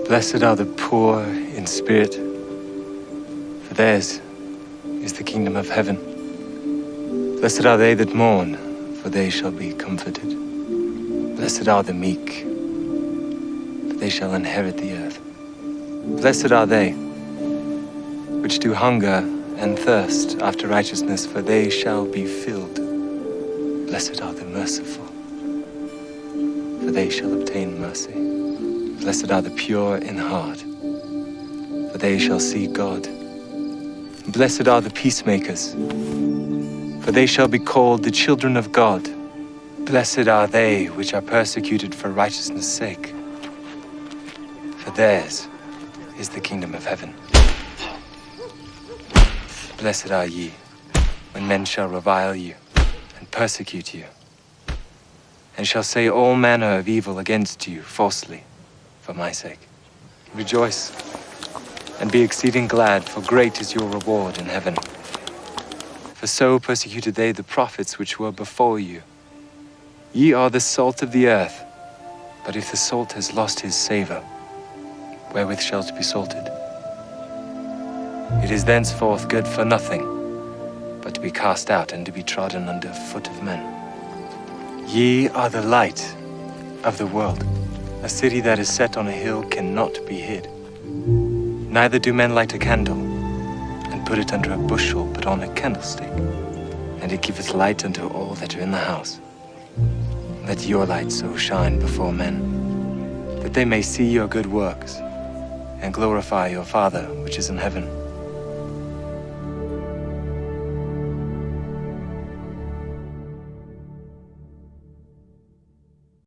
Blessed are the poor in spirit, for theirs is the kingdom of heaven. Blessed are they that mourn, for they shall be comforted. Blessed are the meek, for they shall inherit the earth. Blessed are they which do hunger and thirst after righteousness, for they shall be filled. Blessed are the merciful, for they shall obtain mercy. Blessed are the pure in heart, for they shall see God. Blessed are the peacemakers, for they shall be called the children of God. Blessed are they which are persecuted for righteousness' sake, for theirs is the kingdom of heaven. Blessed are ye, when men shall revile you, and persecute you, and shall say all manner of evil against you falsely, for my sake. Rejoice, and be exceeding glad, for great is your reward in heaven. For so persecuted they the prophets which were before you. Ye are the salt of the earth, but if the salt has lost his savor, wherewith shall it be salted? It is thenceforth good for nothing, but to be cast out and to be trodden under foot of men. Ye are the light of the world. A city that is set on a hill cannot be hid. Neither do men light a candle, and put it under a bushel, but on a candlestick, and it giveth light unto all that are in the house. Let your light so shine before men, that they may see your good works, and glorify your Father which is in heaven.